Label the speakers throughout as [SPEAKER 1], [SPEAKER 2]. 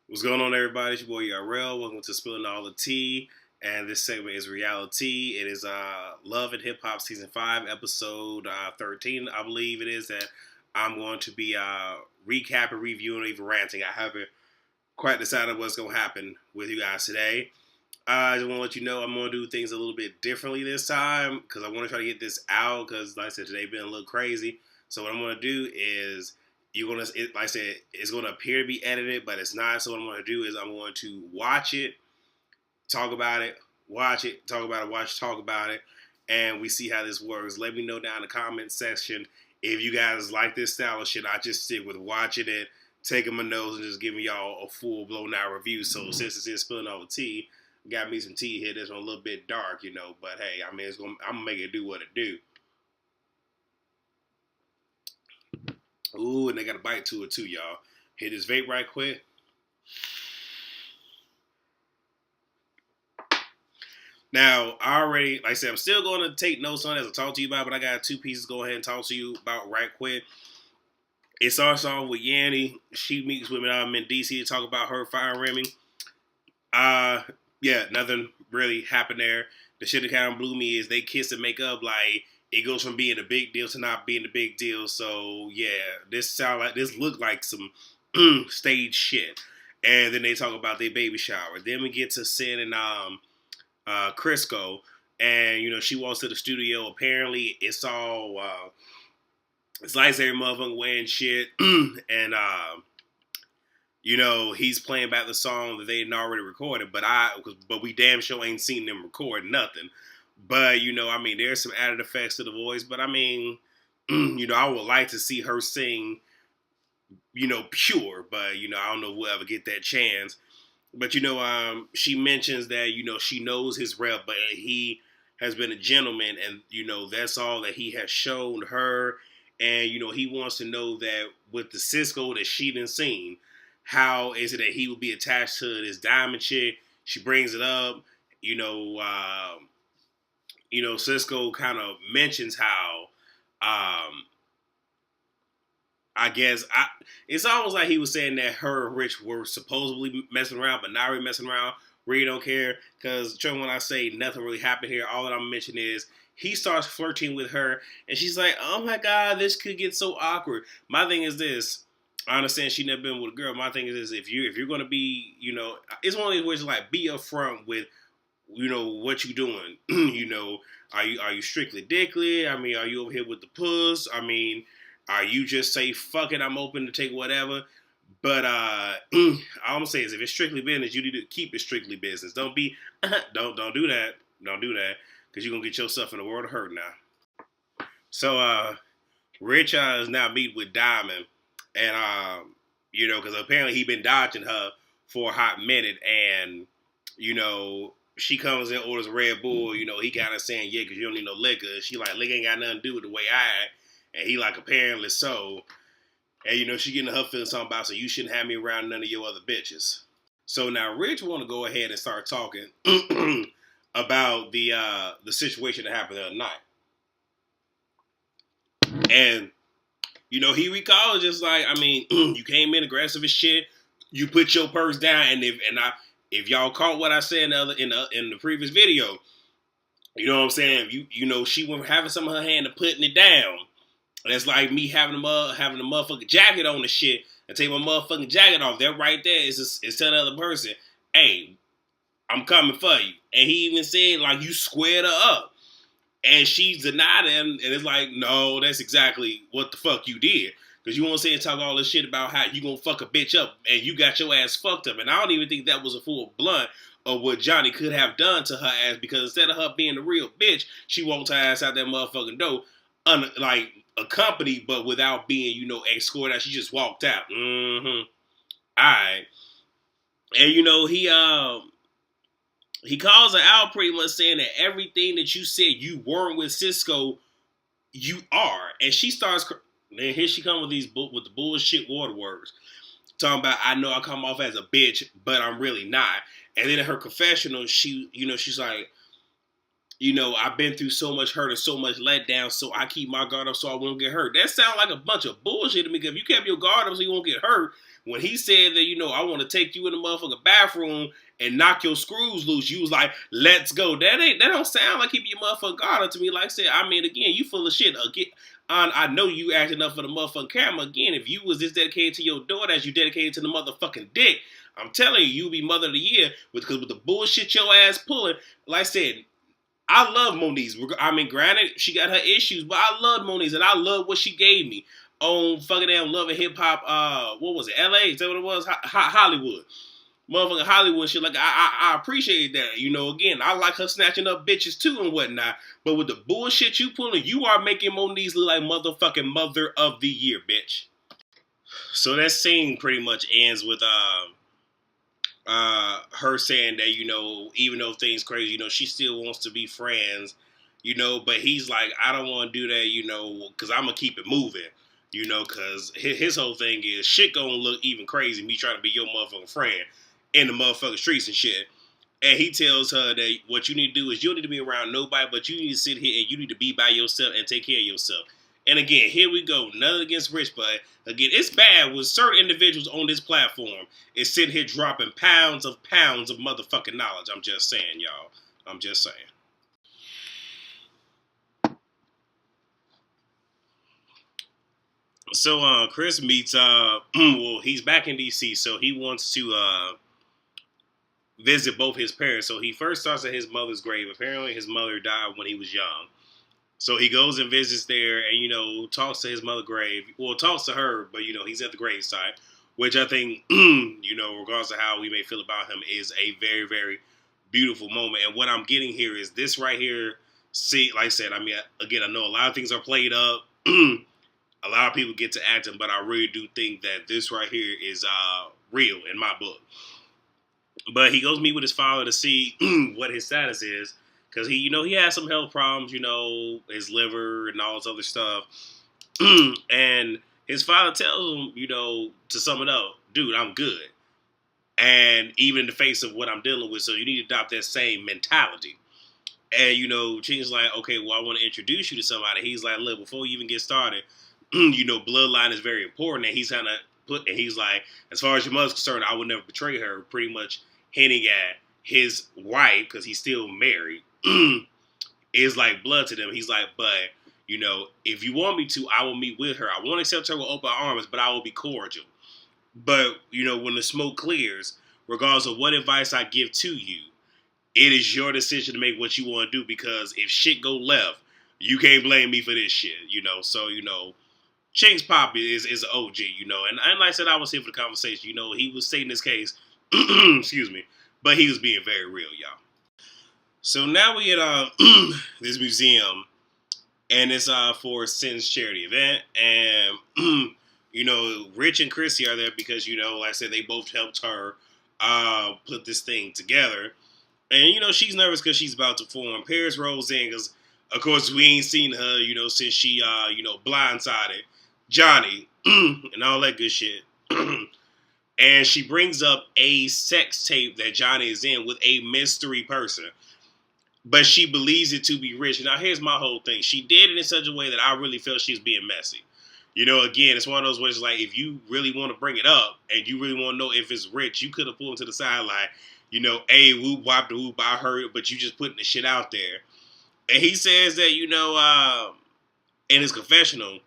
[SPEAKER 1] What's going on, everybody? It's your boy URL. Welcome to Spilling All the Tea. And this segment is RealiTEA. It is Love and Hip Hop Season 5, Episode 13, I believe it is, that I'm going to be recapping, reviewing, or even ranting. I haven't quite decided what's going to happen with you guys today. I just want to let you know I'm going to do things a little bit differently this time because I want to try to get this out because, like I said, today been a little crazy. So what I'm going to do is like I said, it's going to appear to be edited, but it's not. So what I'm going to do is I'm going to watch it, talk about it, watch it, talk about it, watch, talk about it, and we see how this works. Let me know down in the comment section if you guys like this style or should I just stick with watching it, taking my nose, and just giving y'all a full blown out review. So since it's in Spilling All the Tea, got me some tea here that's a little bit dark, but hey, I mean, I'm gonna make it do what it do. Ooh, and they got a bite to it too, y'all. Hit this vape right quick. Now, I already, like I said, I'm still going to take notes on it as I talk to you about, but I got two pieces to go ahead and talk to you about right quick. It starts off with Yanni. She meets with me in DC to talk about her fire rimming. Yeah, nothing really happened there. The shit that kind of blew me is they kiss and make up. Like, it goes from being a big deal to not being a big deal. So yeah, this looked like some stage shit. And then they talk about their baby shower. Then we get to Sin and Crisco, and she walks to the studio. Apparently, it's all it's like every motherfucker wearing shit, and he's playing back the song that they had already recorded, but we damn sure ain't seen them record nothing. But I mean, there's some added effects to the voice. But I mean, I would like to see her sing, pure. But I don't know if we'll ever get that chance. But she mentions that she knows his rep, but he has been a gentleman, and that's all that he has shown her. And he wants to know that with the Cisco that she done seen, how is it that he will be attached to this diamond chick? She brings it up. Cisco kind of mentions how, it's almost like he was saying that her and Rich were supposedly messing around, but not really messing around. Really don't care, because when I say nothing really happened here, all that I'm mentioning is he starts flirting with her, and she's like, "Oh my God, this could get so awkward." My thing is this: I understand she never been with a girl. My thing is this: if you're gonna be, it's one of these ways to like be upfront with, what you doing. Are you strictly dickly? I mean, are you over here with the puss? I mean, are you just say fuck it? I'm open to take whatever. But all I'm gonna say is, if it's strictly business, you need to keep it strictly business. Don't be, don't do that. Don't do that, because you're gonna get yourself in a world of hurt now. So Rich is now meeting with Diamond, and because apparently he been dodging her for a hot minute, and she comes in, orders a Red Bull. He kind of saying, yeah, because you don't need no liquor. She like, liquor ain't got nothing to do with the way I act. And he like, apparently so. And she getting her feelings talking about, so you shouldn't have me around none of your other bitches. So now Rich want to go ahead and start talking about the situation that happened the other night. And he recalls just like, I mean, you came in aggressive as shit. You put your purse down, and if y'all caught what I said in the previous video, you know what I'm saying? She went having some of her hand and putting it down. And it's like me having a motherfucking jacket on the shit and take my motherfucking jacket off. That right there is telling the other person, hey, I'm coming for you. And he even said, like, you squared her up. And she denied him, and it's like, no, that's exactly what the fuck you did. Because you want to say and talk all this shit about how you gonna fuck a bitch up, and you got your ass fucked up. And I don't even think that was a full blunt of what Johnny could have done to her ass, because instead of her being a real bitch, she walked her ass out that motherfucking door, like, accompanied, but without being, escorted out. She just walked out. Alright. And, he calls her out pretty much saying that everything that you said you weren't with Cisco, you are. And she starts, then here she comes with the bullshit water words. Talking about, I know I come off as a bitch, but I'm really not. And then in her confessional, she's like, I've been through so much hurt and so much letdown, so I keep my guard up so I won't get hurt. That sounds like a bunch of bullshit to me, because if you kept your guard up so you won't get hurt, when he said that, I want to take you in the motherfucking bathroom and knock your screws loose, you was like, let's go. That don't sound like he be a motherfucking god to me. Like I said, I mean, again, you full of shit. Again, I know you acting up for the motherfucking camera. Again, if you was this dedicated to your daughter as you dedicated to the motherfucking dick, I'm telling you, you'll be mother of the year because with the bullshit your ass pulling. Like I said, I love Moniz. I mean, granted, she got her issues, but I love Moniz, and I love what she gave me on fucking damn Love and Hip Hop. What was it? L.A. Is that what it was? Hollywood, motherfucking Hollywood shit. Like I appreciate that. Again, I like her snatching up bitches too and whatnot. But with the bullshit you pulling, you are making Moniz look like motherfucking mother of the year, bitch. So that scene pretty much ends with her saying that, even though things crazy, she still wants to be friends, but he's like, I don't want to do that, because I'm going to keep it moving, because his whole thing is shit going to look even crazy, me trying to be your motherfucking friend in the motherfucking streets and shit. And he tells her that what you need to do is you don't need to be around nobody, but you need to sit here and you need to be by yourself and take care of yourself. And again, here we go. Nothing against Rich, but again, it's bad when certain individuals on this platform is sitting here dropping pounds of motherfucking knowledge. I'm just saying, y'all. I'm just saying. So Chris meets well, he's back in DC, so he wants to visit both his parents. So he first starts at his mother's grave. Apparently his mother died when he was young. So he goes and visits there and, talks to his mother grave. Well, talks to her, but, he's at the gravesite, which I think, regardless of how we may feel about him, is a very, very beautiful moment. And what I'm getting here is this right here. See, like I said, I mean, again, I know a lot of things are played up. A lot of people get to acting, but I really do think that this right here is real in my book. But he goes meet with his father to see what his status is. Because he has some health problems, his liver and all this other stuff. And his father tells him, to sum it up, dude, I'm good. And even in the face of what I'm dealing with, so you need to adopt that same mentality. And, Ching's like, okay, well, I want to introduce you to somebody. He's like, look, before you even get started, bloodline is very important. And he's kind of he's like, as far as your mother's concerned, I would never betray her, pretty much hinting at his wife, because he's still married, is like blood to them. He's like, but, if you want me to, I will meet with her. I won't accept her with open arms, but I will be cordial. But, when the smoke clears, regardless of what advice I give to you, it is your decision to make what you want to do, because if shit go left, you can't blame me for this shit, So, Ching's Poppy is an OG, and like I said, I was here for the conversation. He was stating his case, excuse me, but he was being very real, y'all. So now we at this museum, and it's for Sin's charity event, and Rich and Chrissy are there because like I said, they both helped her put this thing together, and she's nervous because she's about to form. Paris rolls in because, of course, we ain't seen her since she blindsided Johnny and all that good shit. And she brings up a sex tape that Johnny is in with a mystery person. But she believes it to be Rich. Now, here's my whole thing. She did it in such a way that I really felt she was being messy. Again, it's one of those ways like, if you really want to bring it up and you really want to know if it's Rich, you could have pulled him to the side like, hey, whoop, wop, the whoop, I heard it, but you just putting the shit out there. And he says that, in his confessional,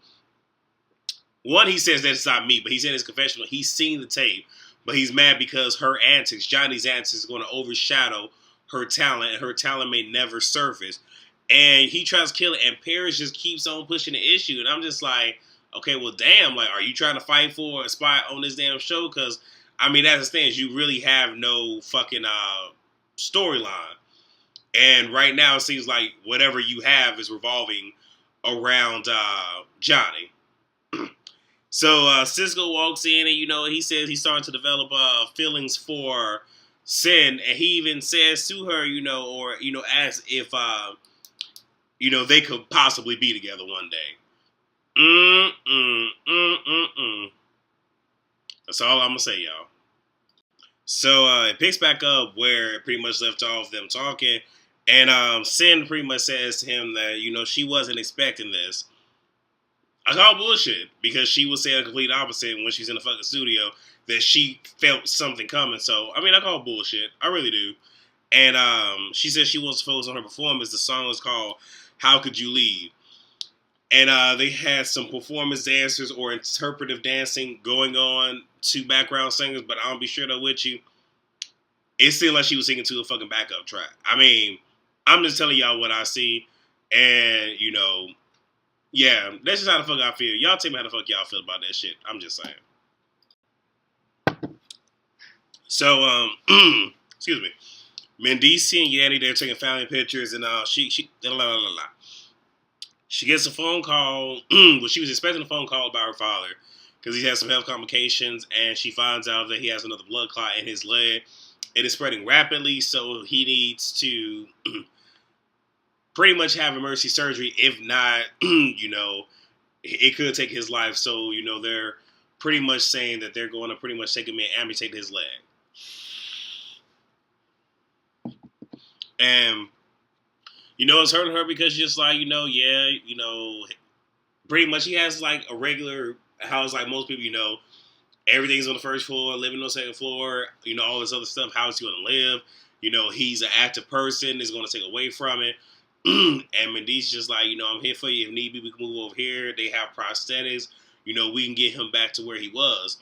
[SPEAKER 1] one, he says that it's not me, but he said in his confessional, he's seen the tape, but he's mad because her antics, Johnny's antics, is going to overshadow her talent, and her talent may never surface. And he tries to kill it, and Paris just keeps on pushing the issue. And I'm just like, okay, well, damn, like, are you trying to fight for a spot on this damn show? Because, I mean, that's the thing, is you really have no fucking storyline. And right now, it seems like whatever you have is revolving around Johnny. So Cisco walks in, and he says he's starting to develop feelings for Sin, and he even says to her, or asks if they could possibly be together one day. That's all I'm gonna say, y'all. So it picks back up where it pretty much left off them talking, and Sin pretty much says to him that she wasn't expecting this. I call bullshit, because she was saying the complete opposite when she's in the fucking studio, that she felt something coming. So, I mean, I call bullshit. I really do. And she said she wants to focus on her performance. The song is called How Could You Leave? And they had some performance dancers or interpretive dancing going on to background singers, but I'll be sure though with you, it seemed like she was singing to a fucking backup track. I mean, I'm just telling y'all what I see, and yeah, that's just how the fuck I feel. Y'all tell me how the fuck y'all feel about that shit. I'm just saying. So, excuse me. Mendici and Yanni, they're taking family pictures, and she la la la la. She gets a phone call. Well, she was expecting a phone call about her father because he has some health complications, and she finds out that he has another blood clot in his leg. It is spreading rapidly, so he needs to pretty much have emergency surgery. If not, it could take his life. So, they're pretty much saying that they're going to pretty much take him and amputate his leg. And, it's hurting her because she's just like, pretty much he has like a regular house like most people, everything's on the first floor, living on the second floor, all this other stuff. How is he going to live? He's an active person. Is going to take away from it. And Mendi's just like, I'm here for you. If need be, we can move over here. They have prosthetics. We can get him back to where he was.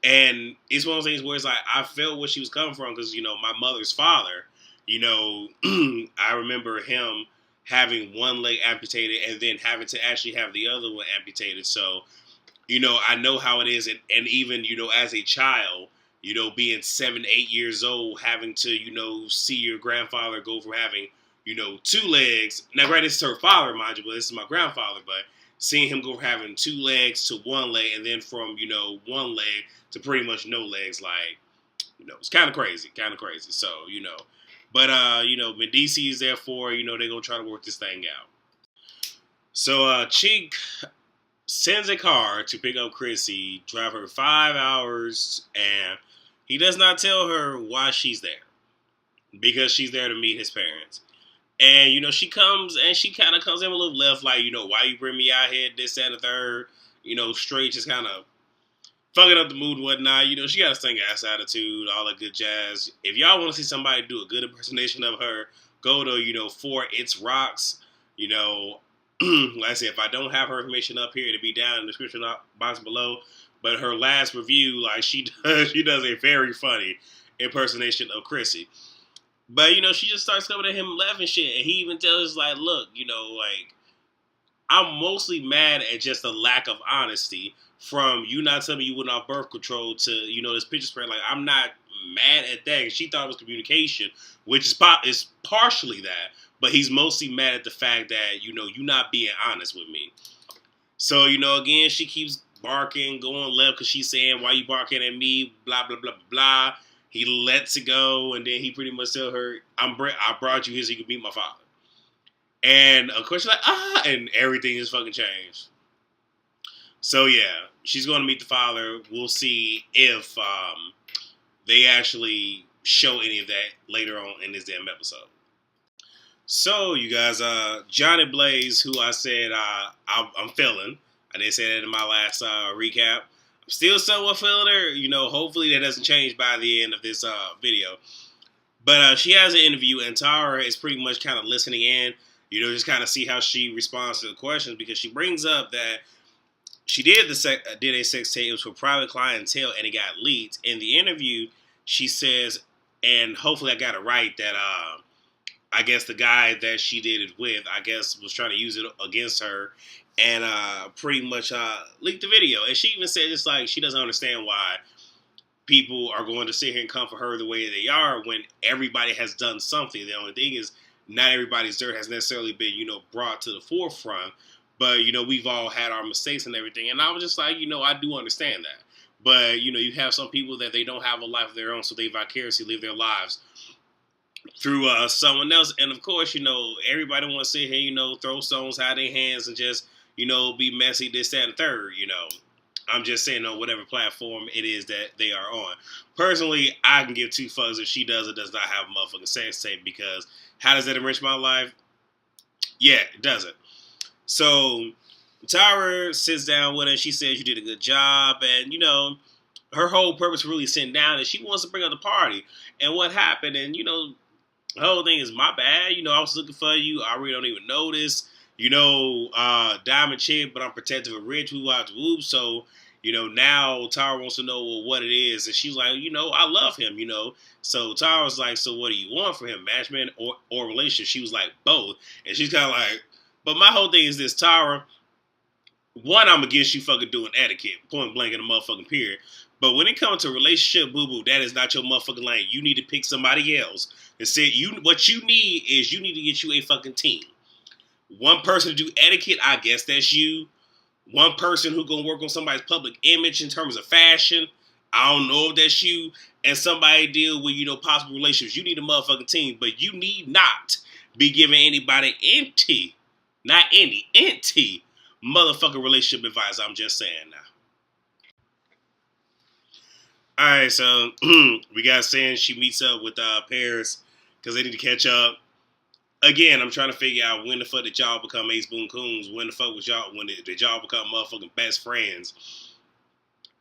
[SPEAKER 1] And it's one of those things where it's like, I felt where she was coming from because, my mother's father, I remember him having one leg amputated and then having to actually have the other one amputated. So, I know how it is. And even, as a child, being 7, 8 years old, having to, see your grandfather go from having, 2 legs. Now, granted, this is her father, mind you, but this is my grandfather. But seeing him go from having 2 legs to 1 leg and then from, 1 leg to pretty much no legs, like, it's kind of crazy. So, But, Medici is there for, they're going to try to work this thing out. So, Cheek sends a car to pick up Chrissy, drive her 5 hours, and he does not tell her why she's there. Because she's there to meet his parents. And, she comes, and she kind of comes in a little left, like, why you bring me out here, this, that, and the third. Straight just kind of fucking up the mood and whatnot. She got a stink-ass attitude, all that good jazz. If y'all want to see somebody do a good impersonation of her, go to, For It's Rocks. Like I said, if I don't have her information up here, it'll be down in the description box below. But her last review, like, she does a very funny impersonation of Chrissy. But, she just starts coming at him laughing shit. And he even tells us, like, look, I'm mostly mad at just the lack of honesty from you not telling me you went off birth control to, this picture spread. Like, I'm not mad at that. She thought it was communication, which is partially that. But he's mostly mad at the fact that, you not being honest with me. So, again, she keeps barking, going left because she's saying, why you barking at me, blah, blah, blah, blah. He lets it go, and then he pretty much tell her, I brought you here so you could meet my father. And, of course, she's like, and everything is fucking changed. So, yeah, she's going to meet the father. We'll see if they actually show any of that later on in this damn episode. So, you guys, Johnny Blaze, who I said I'm feeling. I did say that in my last recap. I'm still somewhat feeling her. Hopefully that doesn't change by the end of this video. But she has an interview, and Tara is pretty much kind of listening in. Just kind of see how she responds to the questions, because she brings up that she did a sex tape. It was for private clientele, and it got leaked. In the interview, she says, and hopefully I got it right, that I guess the guy that she did it with, I guess, was trying to use it against her and pretty much leaked the video. And she even said it's like she doesn't understand why people are going to sit here and come for her the way they are when everybody has done something. The only thing is not everybody's dirt has necessarily been, brought to the forefront. But, we've all had our mistakes and everything. And I was just like, I do understand that. But, you have some people that they don't have a life of their own, so they vicariously live their lives through someone else. And, of course, everybody wants to sit here, throw stones out of their hands and just, be messy, this, that, and third, I'm just saying on whatever platform it is that they are on. Personally, I can give 2 fucks if she does or does not have a motherfucking sex tape, because how does that enrich my life? Yeah, it doesn't. So, Tyra sits down with her. She says, you did a good job. And, her whole purpose really sitting down is she wants to bring up the party. And what happened? And the whole thing is my bad. I was looking for you. I really don't even notice. Diamond chick, but I'm protective of Rich. We watch Whoop. So, now Tara wants to know what it is. And she's like, I love him, So Tara was like, so what do you want from him? Matchman or relationship? She was like, both. And she's kind of like, but my whole thing is this, Tara. One, I'm against you fucking doing etiquette, point blank in the motherfucking period. But when it comes to relationship, boo boo, that is not your motherfucking lane. You need to pick somebody else. And say what you need is you need to get you a fucking team. One person to do etiquette, I guess that's you. One person who gonna work on somebody's public image in terms of fashion, I don't know if that's you. And somebody deal with possible relationships. You need a motherfucking team, but you need not be giving anybody not any motherfucking relationship advice. I'm just saying now. Alright, so we got saying she meets up with Paris because they need to catch up. Again, I'm trying to figure out when the fuck did y'all become Ace Boon Coons? When the fuck was y'all? When did y'all become motherfucking best friends?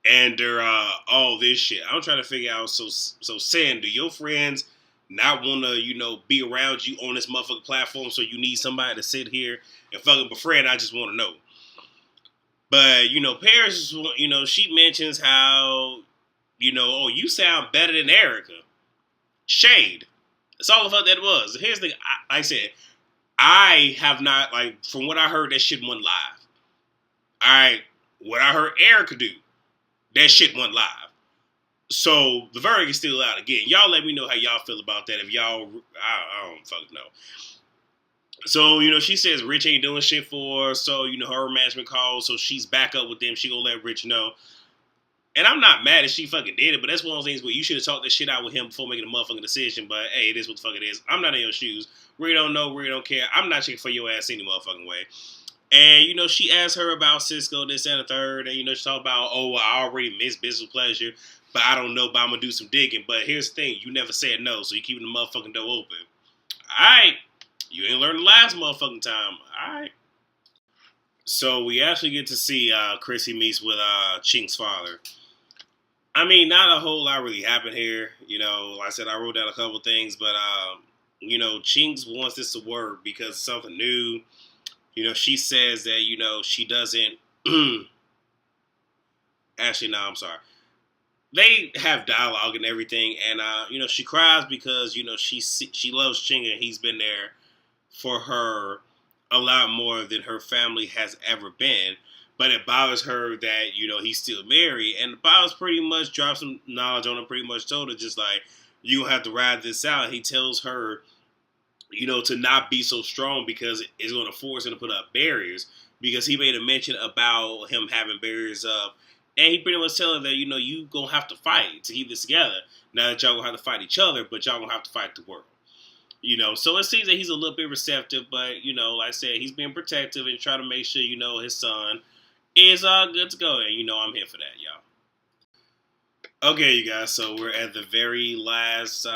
[SPEAKER 1] And they're all this shit. I'm trying to figure out. So Sam, do your friends not want to be around you on this motherfucking platform? So you need somebody to sit here and fucking befriend? I just want to know. But Paris, she mentions how oh, you sound better than Erica. Shade. That's all the fuck that was. Here's the thing. Like I said, I have not, from what I heard, that shit went live. Alright, what I heard Erica do, that shit went live. So, the verdict is still out. Again, y'all let me know how y'all feel about that. If y'all, I don't fucking know. So, she says Rich ain't doing shit for her. So, her management calls. So, she's back up with them. She gonna let Rich know. And I'm not mad if she fucking did it, but that's one of those things where you should have talked this shit out with him before making a motherfucking decision. But hey, it is what the fuck it is. I'm not in your shoes. Really don't know. Really don't care. I'm not checking for your ass any motherfucking way. And, she asked her about Cisco, this and the third. And, she talked about, oh, well, I already miss business pleasure. But I don't know, but I'm going to do some digging. But here's the thing. You never said no, so you keeping the motherfucking door open. All right. You ain't learned the last motherfucking time. All right. So we actually get to see Chrissy meets with Chink's father. I mean, not a whole lot really happened here. Like I said, I wrote down a couple things, but, Chinks wants this to work because it's something new. She says that, she doesn't, actually, no, I'm sorry. They have dialogue and everything, and, she cries because, she loves Ching and he's been there for her a lot more than her family has ever been. But it bothers her that, he's still married. And the boss pretty much dropped some knowledge on her, pretty much told her just like, you don't have to ride this out. He tells her, to not be so strong because it's going to force him to put up barriers. Because he made a mention about him having barriers up. And he pretty much tells her that, you going to have to fight to keep this together. Now that y'all going to have to fight each other, but y'all going to have to fight the world. So it seems that he's a little bit receptive. But, like I said, he's being protective and trying to make sure, his son is good to go, and I'm here for that, y'all. Okay, you guys, so we're at the very last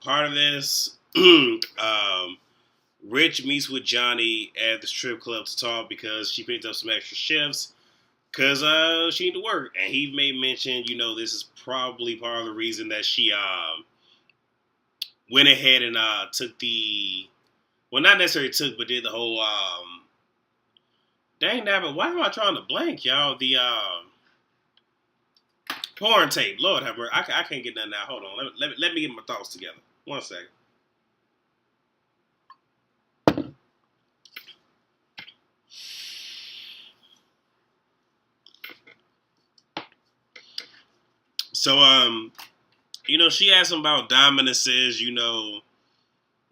[SPEAKER 1] part of this. Rich meets with Johnny at the strip club to talk because she picked up some extra shifts because she need to work. And he made mention, this is probably part of the reason that she went ahead and took the, well, not necessarily took, but did the whole dang nabbit, why am I trying to blank, y'all? The porn tape. Lord have mercy. I can't get that now. Hold on. Let me get my thoughts together. 1 second. So, she asked him about Diamond and says,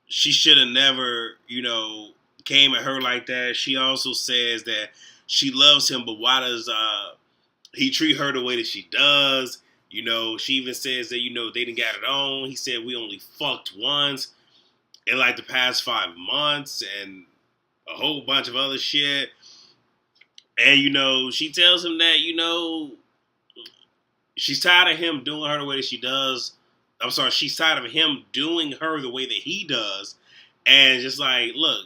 [SPEAKER 1] she should have never, came at her like that. She also says that she loves him, but why does he treat her the way that she does? She even says that, they didn't get it on. He said we only fucked once in like the past 5 months and a whole bunch of other shit. And, she tells him that, she's tired of him doing her the way that she does. I'm sorry, she's tired of him doing her the way that he does. And just like, look,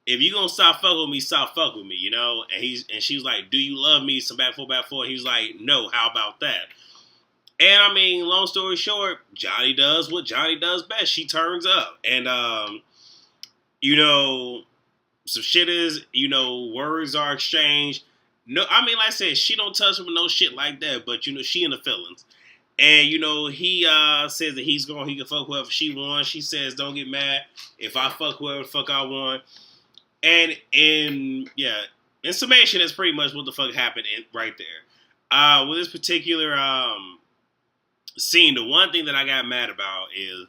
[SPEAKER 1] if you gonna stop fucking with me, stop fucking with me, And she's like, do you love me? Some back four. He's like, no, how about that? And I mean, long story short, Johnny does what Johnny does best. She turns up. And, you know, some shit is, words are exchanged. No, I mean, like I said, she don't touch him with no shit like that, but, she in the feelings. And, he says that he can fuck whoever she wants. She says, don't get mad if I fuck whoever the fuck I want. And in summation, that's pretty much what the fuck happened right there. With this particular scene, the one thing that I got mad about is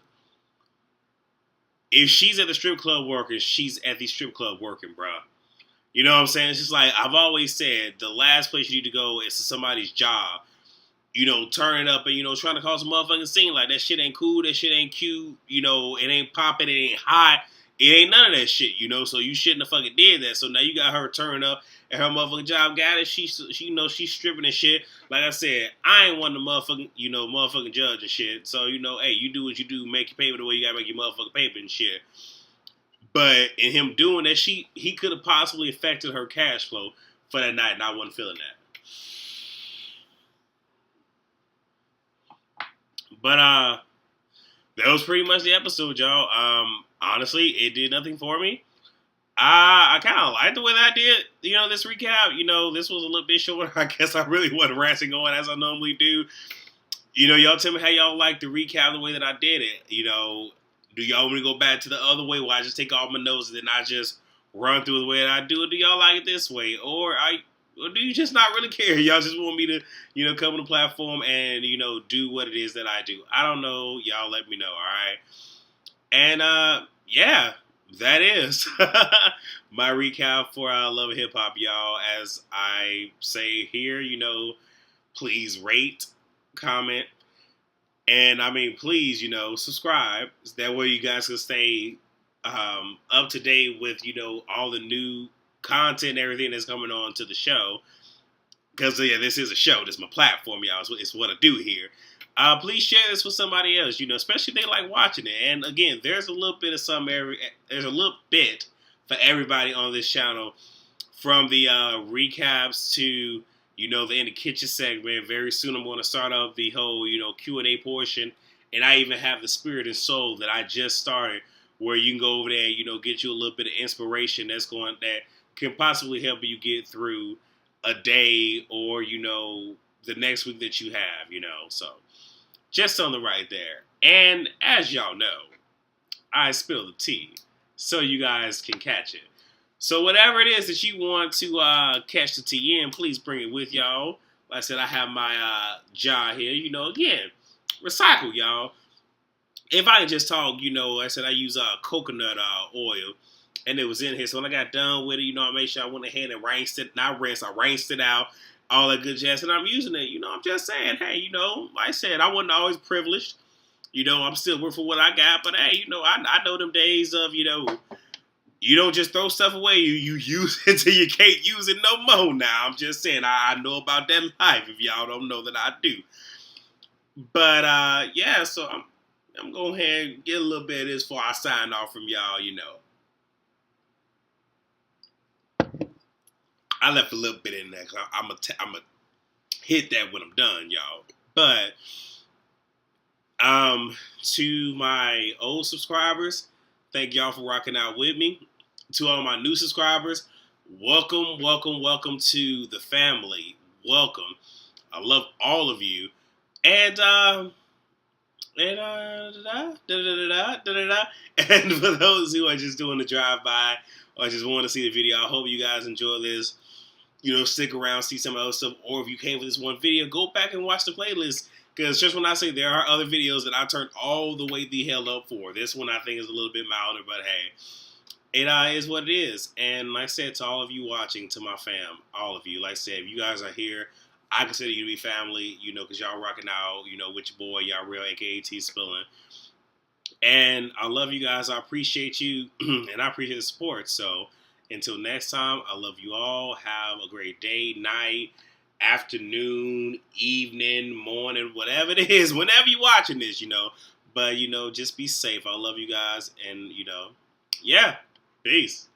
[SPEAKER 1] if she's at the strip club working, she's at the strip club working, bro. You know what I'm saying? It's just like I've always said, the last place you need to go is to somebody's job. Turning up and, trying to cause a motherfucking scene. Like, that shit ain't cool, that shit ain't cute, it ain't popping, it ain't hot, it ain't none of that shit, so you shouldn't have fucking did that. So now you got her turning up at her motherfucking job, got it, she's stripping and shit. Like I said, I ain't one of the motherfucking judge and shit. So, hey, you do what you do, make your paper the way you gotta make your motherfucking paper and shit. But in him doing that, he could have possibly affected her cash flow for that night, and I wasn't feeling that. But that was pretty much the episode, y'all. Honestly, it did nothing for me. I kind of liked the way that I did, this recap. This was a little bit shorter. I guess I really wasn't ranting on as I normally do. Y'all tell me how y'all like the recap the way that I did it. Do y'all want me to go back to the other way where I just take all my notes and then I just run through the way that I do it? Do y'all like it this way? Or do you just not really care? Y'all just want me to, come on the platform and, do what it is that I do. I don't know. Y'all let me know, all right? And, that is my recap for Love and Hip Hop, y'all. As I say here, please rate, comment, and, please, subscribe. That way you guys can stay up to date with, all the new content and everything that's coming on to the show. Because, this is a show. This is my platform, y'all. It's what I do here. Please share this with somebody else, especially if they like watching it. And, again, there's a little bit for everybody on this channel. From the recaps to, the In the Kitchen segment. Very soon I'm going to start up the whole, Q&A portion. And I even have the Spirit and Soul that I just started, where you can go over there and, get you a little bit of inspiration that can possibly help you get through a day or, the next week that you have, So, just something right there. And as y'all know, I spill the tea so you guys can catch it. So whatever it is that you want to catch the tea in, please bring it with y'all. Like I said, I have my jar here. Again, recycle, y'all. If I can just talk, I said I use coconut oil. And it was in here. So when I got done with it, I made sure I went ahead and rinsed it. Not rinsed, I rinsed it out. All that good jazz. And I'm using it. I'm just saying, hey, like I said, I wasn't always privileged. I'm still working for what I got. But hey, I know them days of, you don't just throw stuff away. You use it till you can't use it no more now. I'm just saying, I know about that life if y'all don't know that I do. But, so I'm going ahead and get a little bit of this before I sign off from y'all, I left a little bit in there. I'm going to hit that when I'm done, y'all. But, to my old subscribers, thank y'all for rocking out with me. To all my new subscribers, welcome to the family. Welcome. I love all of you. And for those who are just doing the drive-by or just want to see the video, I hope you guys enjoy this. Stick around, see some other stuff. Or if you came for this one video, go back and watch the playlist. Because just when I say there are other videos that I turned all the way the hell up for. This one I think is a little bit milder, but hey. It is what it is. And like I said, to all of you watching, to my fam, all of you, like I said, if you guys are here, I consider you to be family, because y'all rocking out, with your boy, y'all real, a.k.a. T-Spillin'. And I love you guys. I appreciate you, and I appreciate the support. So, until next time, I love you all. Have a great day, night, afternoon, evening, morning, whatever it is, whenever you're watching this, But, just be safe. I love you guys, and, yeah, peace.